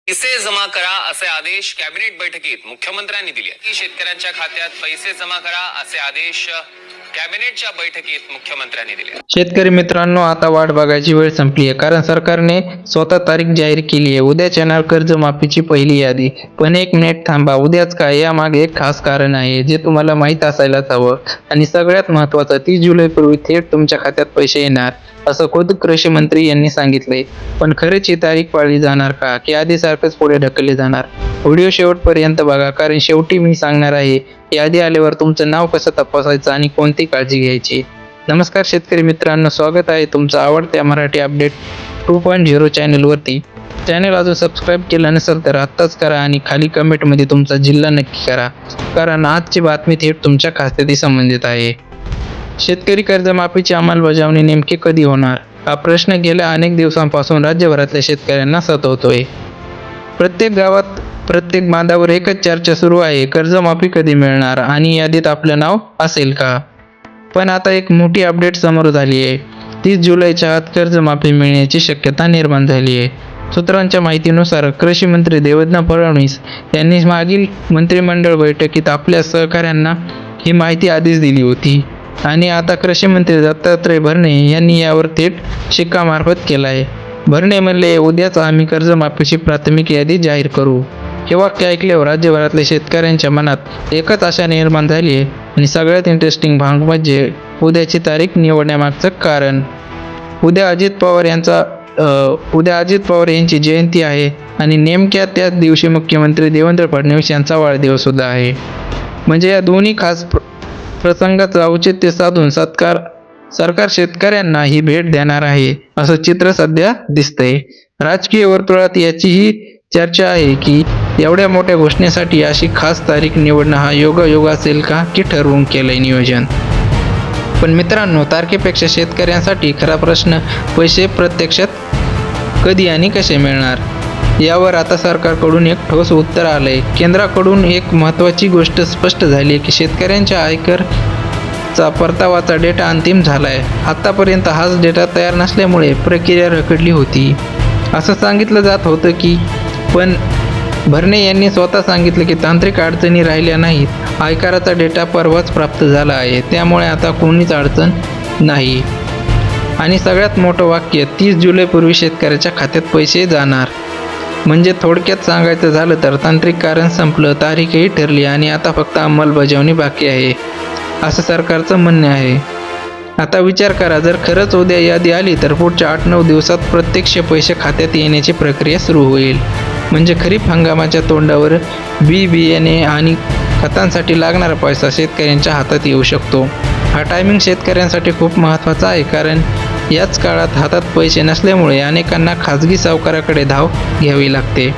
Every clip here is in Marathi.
पैसे जमा करा असे आदेश कॅबिनेट बैठकीत मुख्यमंत्र्यांनी दिले. शेतकऱ्यांच्या खात्यात पैसे जमा करा असे आदेश कॅबिनेटच्या बैठकीत मुख्यमंत्र्यांनी दिले. शेतकरी मित्रांनो, आता वाट बघायची वेळ संपली आहे, कारण सरकारने स्वतः तारीख जाहीर केली आहे. उद्याच येणार कर्जमाफीची पहिली यादी. पण एक मिनिट थांबा, उद्याच काय? यामागे एक खास कारण आहे जे तुम्हाला माहीत असायलाच हवं. आणि सगळ्यात महत्त्वाचं, 30 जुलैपूर्वी थेट तुमच्या खात्यात पैसे येणार असं खुद्द कृषी मंत्री यांनी सांगितलंय. पण खरंच ही तारीख पाळली जाणार का, की आधी सारखंच पुढे ढकलली जाणार? व्हिडिओ शेवटपर्यंत बघा, कारण शेवटी मी सांगणार आहे यादी आल्यावर तुमचं नाव कसं तपासायचं आणि कोणती काळजी घ्यायची. नमस्कार शेतकरी मित्रांनो, स्वागत आहे तुमचं आवडत्या मराठी अपडेट 2.0 चॅनलवरती. चॅनल अजून सबस्क्राईब केलं नसेल तर आत्ताच करा आणि खाली कमेंटमध्ये तुमचा जिल्हा नक्की करा, कारण आजची बातमी थेट तुमच्या खात्याशी संबंधित आहे. शेतकरी कर्जमाफीची अंमलबजावणी नेमकी कधी होणार, हा प्रश्न गेल्या अनेक दिवसांपासून राज्यभरातल्या शेतकऱ्यांना सतावतोय. प्रत्येक गावात, प्रत्येक बांधावर एकच चर्चा सुरू आहे, कर्जमाफी कधी मिळणार आणि यादीत आपलं नाव असेल का? पण आता एक मोठी अपडेट समोर झाली आहे. 30 जुलैच्या आत कर्जमाफी मिळण्याची शक्यता निर्माण झाली आहे. सूत्रांच्या माहितीनुसार कृषी मंत्री देवेंद्र फडणवीस यांनी मागील मंत्रिमंडळ बैठकीत आपल्या सहकाऱ्यांना ही माहिती आधीच दिली होती. आणि आता कृषी मंत्री दत्तात्रय भरणे यांनी यावर थेट शिक्कामार्फत केला आहे. भरणे म्हणले, उद्याच आम्ही कर्जमाफीची प्राथमिक यादी जाहीर करू. हे वाक्य ऐकल्यावर राज्यभरातल्या शेतकऱ्यांच्या मनात एकच आशा निर्माण झाली आहे. आणि सगळ्यात इंटरेस्टिंग भाग म्हणजे उद्याची तारीख निवडण्यामागचं कारण. उद्या अजित पवार यांची जयंती आहे आणि नेमक्या त्याच दिवशी मुख्यमंत्री देवेंद्र फडणवीस यांचा वाढदिवस सुद्धा आहे. म्हणजे या दोन्ही खास प्रसंगाचं औचित्य साधून सरकार शेतकऱ्यांना ही भेट देणार आहे असं चित्र सध्या दिसतंय. राजकीय वर्तुळात याचीही चर्चा आहे की एवढ्या मोठ्या घोषणेसाठी अशी खास तारीख निवडणं हा योगायोग असेल का, की ठरवून केलंय नियोजन? पण मित्रांनो, तारखेपेक्षा शेतकऱ्यांसाठी खरा प्रश्न पैसे प्रत्यक्षात कधी आणि कसे मिळणार, यावर आता सरकारकडून एक ठोस उत्तर आलंय. केंद्राकडून एक महत्त्वाची गोष्ट स्पष्ट झाली की शेतकऱ्यांच्या आयकरचा परतावाचा डेटा अंतिम झालाय. आतापर्यंत हाच डेटा तयार नसल्यामुळे प्रक्रिया रखडली होती असं सांगितलं जात होतं की, पण भरणे यांनी स्वतः सांगितलं की तांत्रिक अडचणी राहिल्या नाहीत. आयकराचा डेटा परवाच प्राप्त झाला आहे, त्यामुळे आता कोणीच अडचण नाही. आणि सगळ्यात मोठं वाक्य, 30 जुलैपूर्वी शेतकऱ्याच्या खात्यात पैसे जाणार. म्हणजे थोडक्यात सांगायचं झालं तर तांत्रिक कारण संपलं, तारीखही ठरली आणि आता फक्त अंमलबजावणी बाकी आहे असं सरकारचं म्हणणं आहे. आता विचार करा, जर खरंच उद्या यादी आली तर पुढच्या 8-9 दिवसात प्रत्यक्ष पैसे खात्यात येण्याची प्रक्रिया सुरू होईल. म्हणजे खरीप हंगामाच्या तोंडावर बियाणे आणि खतांसाठी लागणारा पैसा शेतकऱ्यांच्या हातात येऊ शकतो. हा टायमिंग शेतकऱ्यांसाठी खूप महत्त्वाचा आहे, कारण याच काळात हातात पैसे नसल्यामुळे अनेकांना खाजगी सावकाराकडे धाव घ्यावी लागते.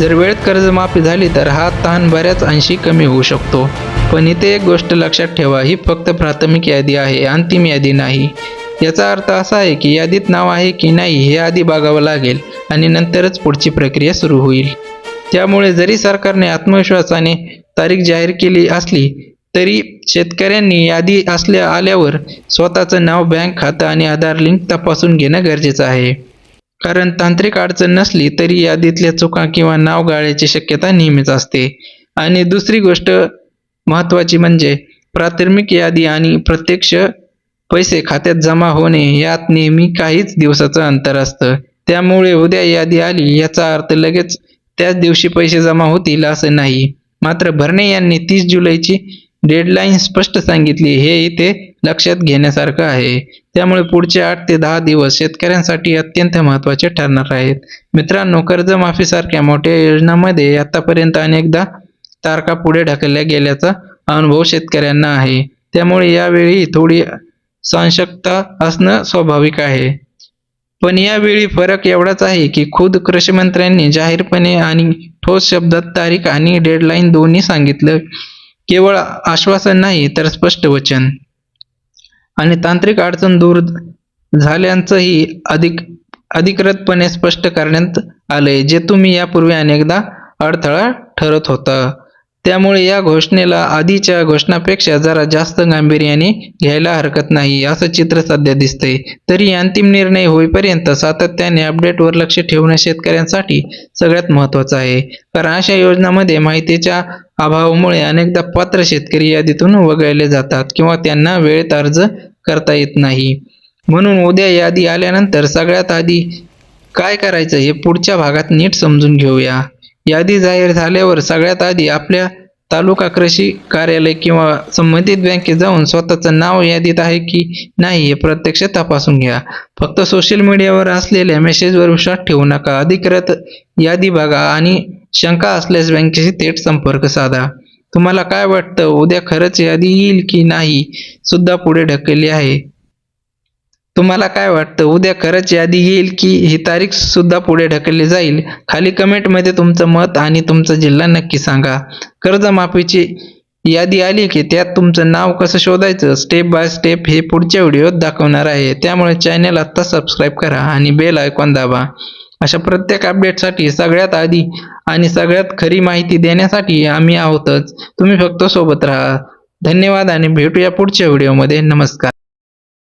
जर वेळेत कर्जमाफी झाली तर हा ताण बऱ्याच अंशी कमी होऊ शकतो. पण इथे एक गोष्ट लक्षात ठेवा, ही फक्त प्राथमिक यादी आहे, अंतिम यादी नाही. याचा अर्थ असा आहे की यादीत नाव आहे की नाही हे आधी बघावं लागेल आणि नंतरच पुढची प्रक्रिया सुरू होईल. त्यामुळे जरी सरकारने आत्मविश्वासाने तारीख जाहीर केली असली तरी शेतकऱ्यांनी यादी आल्यावर स्वतःचं नाव, बँक खातं आणि आधार लिंक तपासून घेणं गरजेचं आहे. कारण तांत्रिक अडचण नसली तरी यादीतल्या चुका किंवा नाव गळण्याची शक्यता नेहमीच असते. आणि दुसरी गोष्ट महत्त्वाची म्हणजे प्राथमिक यादी आणि प्रत्यक्ष पैसे खात्यात जमा होणे यात नेहमी काहीच दिवसाचं अंतर असतं. त्यामुळे उद्या यादी आली याचा अर्थ लगेच त्याच दिवशी पैसे जमा होतील असं नाही. मात्र भरणे यांनी 30 जुलैची डेडलाईन स्पष्ट सांगितली, हे इथे लक्षात घेण्यासारखं आहे. त्यामुळे पुढचे 8 ते 10 दिवस शेतकऱ्यांसाठी अत्यंत महत्त्वाचे ठरणार आहेत. मित्रांनो, कर्जमाफीसारख्या मोठ्या योजनांमध्ये आतापर्यंत अनेकदा तारखा पुढे ढकलल्या गेल्याचा अनुभव शेतकऱ्यांना आहे. त्यामुळे यावेळी थोडी साशंकता असणं स्वाभाविक आहे. पण यावेळी फरक एवढाच आहे की खुद्द कृषीमंत्र्यांनी जाहीरपणे आणि ठोस शब्दात तारीख आणि डेडलाईन दोन्ही सांगितलं. केवळ आश्वासन नाही तर स्पष्ट वचन. आणि तांत्रिक अडचण दूर झाल्याचंही अधिकृतपणे स्पष्ट करण्यात आलंय, जे तुम्ही यापूर्वी अनेकदा अडथळा ठरत होतं. त्यामुळे या घोषणेला आधीच्या घोषणापेक्षा जरा जास्त गांभीर्याने घ्यायला हरकत नाही असं चित्र सध्या दिसतंय. तरी अंतिम निर्णय होईपर्यंत सातत्याने अपडेटवर लक्ष ठेवणं शेतकऱ्यांसाठी सगळ्यात महत्त्वाचं आहे. कारण अशा योजनांमध्ये माहितीच्या अभावामुळे अनेकदा पात्र शेतकरी यादीतून वगळले जातात किंवा त्यांना वेळेत अर्ज करता येत नाही. म्हणून उद्या यादी आल्यानंतर सगळ्यात आधी काय करायचं हे पुढच्या भागात नीट समजून घेऊया. यादी जाहीर झाल्यावर सगळ्यात आधी आपल्या तालुका कृषी कार्यालय किंवा संबंधित बँकेत जाऊन स्वतःचं नाव यादीत आहे की नाही हे प्रत्यक्ष तपासून घ्या. फक्त सोशल मीडियावर असलेल्या मेसेजवर विश्वास ठेवू नका. अधिकृत यादी बघा आणि शंका असल्यास बँकेशी थेट संपर्क साधा. तुम्हाला काय वाटतं, उद्या खरंच यादी येईल की नाही सुद्धा पुढे ढकलली आहे? तुम्हाला काय वाटतं, उद्या खरंच यादी येईल की ही तारीख सुद्धा पुढे ढकलली जाईल? खाली कमेंटमध्ये तुमचं मत आणि तुमचा जिल्हा नक्की सांगा. कर्जमाफीची यादी आली की त्यात तुमचं नाव कसं शोधायचं स्टेप बाय स्टेप हे पुढच्या व्हिडिओत दाखवणार आहे. त्यामुळे चॅनल आत्ता सबस्क्राईब करा आणि बेल आयकॉन दाबा. अशा प्रत्येक अपडेटसाठी सगळ्यात आधी आणि सगळ्यात खरी माहिती देण्यासाठी आम्ही आहोतच. तुम्ही फक्त सोबत राहा. धन्यवाद आणि भेटूया पुढच्या व्हिडिओमध्ये. नमस्कार.